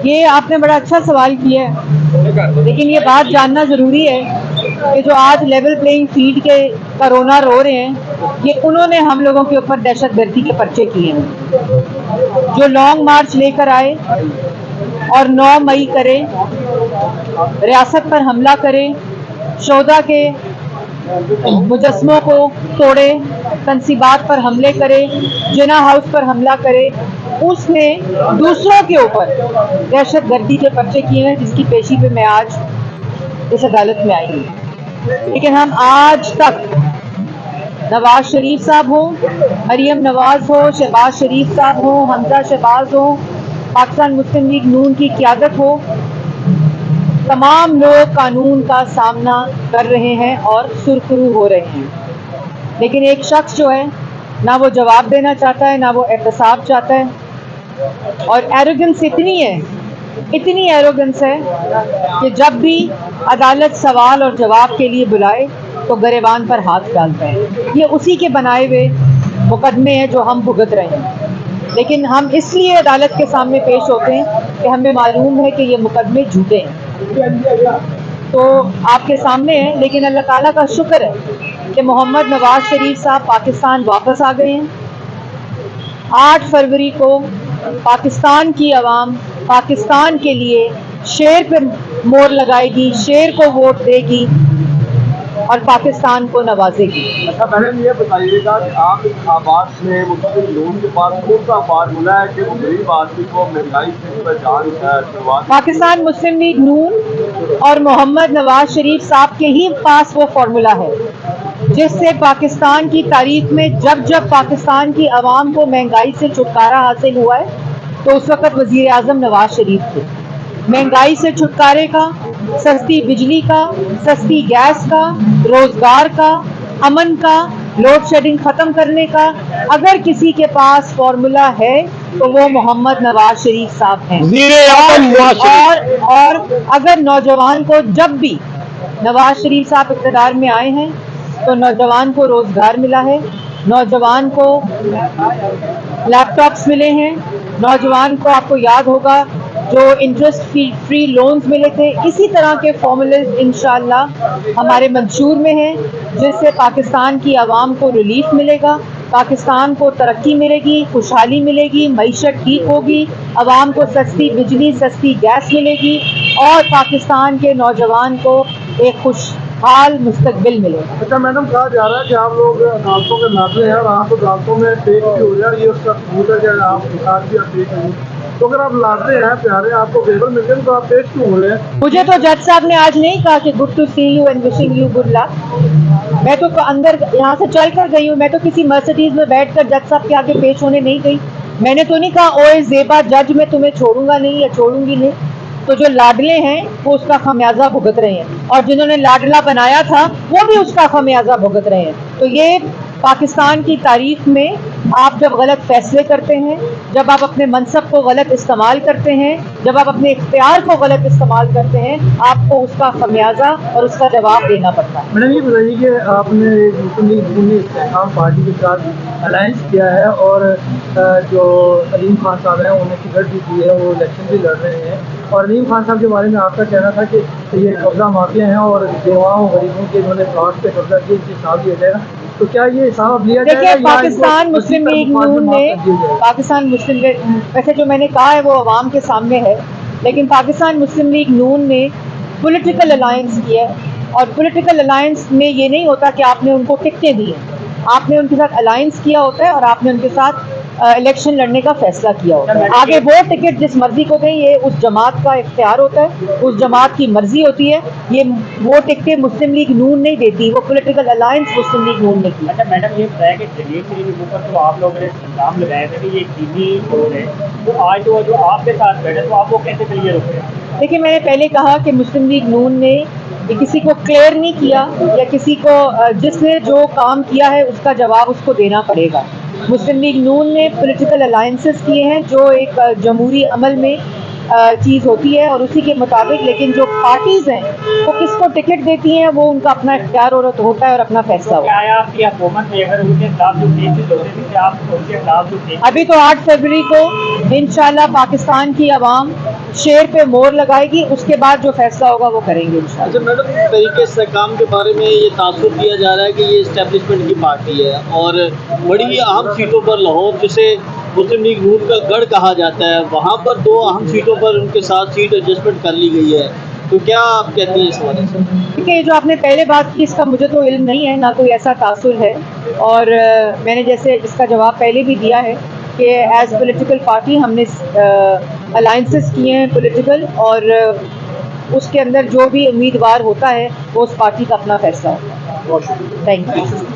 ये आपने बड़ा अच्छा सवाल किया है, लेकिन ये बात जानना ज़रूरी है कि जो आज लेवल प्लेइंग फील्ड के कोरोना रो रहे हैं, ये उन्होंने हम लोगों के ऊपर दहशतगर्दी के पर्चे किए हैं। जो लॉन्ग मार्च लेकर आए और 9 मई करे, रियासत पर हमला करे, शोधा के मुजस्मों को तोड़े, तनसीबात पर हमले करे, जिना हाउस पर हमला करे, उसने दूसरों के ऊपर दहशतगर्दी के पर्चे किए हैं, जिसकी पेशी पे मैं आज इस अदालत में आई हूँ। लेकिन हम आज तक नवाज शरीफ साहब हो, मरियम नवाज हो, शहबाज शरीफ साहब हो, हमजा शहबाज हो, पाकिस्तान मुस्लिम लीग नून की क़यादत हो, तमाम लोग कानून का सामना कर रहे हैं और सुरखरू हो रहे हैं। लेकिन एक शख्स जो है, ना वो जवाब देना चाहता है, ना वो एहतसाब चाहता है। और एरोगेंस इतनी एरोगेंस है कि जब भी अदालत सवाल और जवाब के लिए बुलाए तो गरेबान पर हाथ डालता है। ये उसी के बनाए हुए मुकदमे हैं जो हम भुगत रहे हैं। लेकिन हम इसलिए अदालत के सामने पेश होते हैं कि हमें मालूम है कि ये मुकदमे झूठे हैं। तो आपके सामने है, लेकिन अल्लाह ताला का शुक्र है कि मोहम्मद नवाज शरीफ साहब पाकिस्तान वापस आ गए हैं। 8 फरवरी को पाकिस्तान की आवाम पाकिस्तान के लिए शेर पर मोहर लगाएगी, शेर को वोट देगी और पाकिस्तान को नवाजेगी। अच्छा मैडम, ये बताइएगा कि आप इस आवास में मुस्लिम लोगों के पास कौन सा फार्मूला है कि गरीब आदमी को महंगाई से बचाने? पाकिस्तान मुस्लिम लीग नून और मोहम्मद नवाज शरीफ साहब के ही पास वो फार्मूला है जिससे पाकिस्तान की तारीख में जब जब पाकिस्तान की आवाम को महंगाई से छुटकारा हासिल हुआ है तो उस वक़्त वज़ीर आज़म नवाज शरीफ थे। महंगाई से छुटकारे का, सस्ती बिजली का, सस्ती गैस का, रोजगार का, अमन का, लोड शेडिंग खत्म करने का अगर किसी के पास फॉर्मूला है तो वो मोहम्मद नवाज शरीफ साहब हैं। और अगर नौजवान को, जब भी नवाज शरीफ साहब इक़्तिदार में आए हैं तो नौजवान को रोजगार मिला है, नौजवान को लैपटॉप्स मिले हैं, नौजवान को आपको याद होगा जो इंटरेस्ट फ्री लोन्स मिले थे। इसी तरह के फॉर्मूले इंशाअल्लाह हमारे मंशूर में हैं जिससे पाकिस्तान की आवाम को रिलीफ मिलेगा, पाकिस्तान को तरक्की मिलेगी, खुशहाली मिलेगी, मईशत ठीक होगी, आवाम को सस्ती बिजली, सस्ती गैस मिलेगी और पाकिस्तान के नौजवान को एक खुशहाल मुस्तकबिल मिलेगा। अच्छा मैडम, कहा जा रहा है कि आप लोग अदालतों के नाते हैं और आप अदालतों में पेश भी हो रहे हैं, ये उसका सबूत है कि आप भी पेश हैं। तो अगर आप लाते हैं प्यारे, आपको फेवर मिलते हैं तो आप पेश क्यों हो रहे हैं? मुझे तो जज साहब ने आज नहीं कहा कि good to see you and wishing you good luck. मैं तो अंदर यहाँ से चल कर गई हूँ, मैं तो किसी मर्सिडीज में बैठकर जज साहब के आगे पेश होने नहीं गई। मैंने तो नहीं कहा ओए ज़ेबा जज मैं तुम्हें छोड़ूंगा नहीं या छोड़ूंगी नहीं। तो जो लाडले हैं वो उसका खमियाजा भुगत रहे हैं और जिन्होंने लाडला बनाया था वो भी उसका खमियाजा भुगत रहे हैं। तो ये पाकिस्तान की तारीख में आप जब गलत फैसले करते हैं, जब आप अपने मनसब को गलत इस्तेमाल करते हैं, जब आप अपने इख्तियार को गलत इस्तेमाल करते हैं, आपको उसका खमियाजा और उसका जवाब देना पड़ता है। मैडम ये बताइए कि आपने मुस्लिम लीग नून इस्तेकाम पार्टी के साथ अलायंस किया है और जो अलीम खान साहब हैं उन्हें टिकट भी दी है, वो इलेक्शन भी लड़ रहे हैं और अलीम खान साहब के बारे में आपका कहना था कि ये कब्जा माफिया हैं और बेवाओं गरीबों के इन्होंने प्लाट पे कब्जा किया, इससे हिसाब दिया जाएगा। तो क्या ये हिसाब लिया जाएगा? देखिए, पाकिस्तान मुस्लिम लीग नून ने वैसे जो मैंने कहा है वो अवाम के सामने है, लेकिन पाकिस्तान मुस्लिम लीग नून ने पॉलिटिकल अलायंस किया है और पॉलिटिकल अलायंस में ये नहीं होता कि आपने उनको टिकटें दी हैं, आपने उनके साथ अलायंस किया होता है और आपने उनके साथ इलेक्शन लड़ने का फैसला किया होता है। आगे वो टिकट जिस मर्जी को दें ये उस जमात का इख्तियार होता है, उस जमात की मर्जी होती है। ये वो टिकटें मुस्लिम लीग नून नहीं देती, वो पॉलिटिकल अलायंस मुस्लिम लीग नून ने की। अच्छा मैडम, ये बताया कि जलील के ऊपर तो आप लोगों ने इल्जाम लगाया था कि ये चीनी लोग हैं, तो आज जो आपके साथ बैठे तो आप वो कैसे क्लियर हो गए? देखिए, मैंने पहले कहा कि मुस्लिम लीग नून ने किसी को क्लियर नहीं किया या किसी को जिसने जो काम किया है उसका जवाब उसको देना पड़ेगा। मुस्लिम लीग नून ने पॉलिटिकल अलायंसेस किए हैं जो एक जमहूरी अमल में चीज़ होती है और उसी के मुताबिक, लेकिन जो पार्टीज़ हैं वो किसको टिकट देती हैं वो उनका अपना इख्तियार होता है और अपना फैसला होता है। क्या है आपकी हुकूमत में अगर उनके खिलाफ जो केसेस होते थे क्या आप उनके खिलाफ जो केसेस अभी तो 8 फरवरी को इंशाल्लाह पाकिस्तान की आवाम शेर पे मोहर लगाएगी, उसके बाद जो फैसला होगा वो करेंगे इंशाल्लाह। अच्छा मैडम, तरीके इस्तेहकाम के बारे में ये तासुर दिया जा रहा है कि ये इस्टेब्लिशमेंट की पार्टी है और बड़ी अहम सीटों पर लाहौर, जिसे मुस्लिम लीग नून का गढ़ कहा जाता है, वहाँ पर 2 अहम सीटों पर उनके साथ सीट एडजस्टमेंट कर ली गई है, तो क्या आप कहती हैं इस हवाले से? देखिए, जो आपने पहले बात की इसका मुझे तो इल्म नहीं है, ना कोई ऐसा तासुर है, और मैंने जैसे इसका जवाब पहले भी दिया है कि एज पॉलिटिकल पार्टी हमने अलाइंसेस किए हैं पॉलिटिकल, और उसके अंदर जो भी उम्मीदवार होता है वो उस पार्टी का अपना फैसला होता है। Thank you.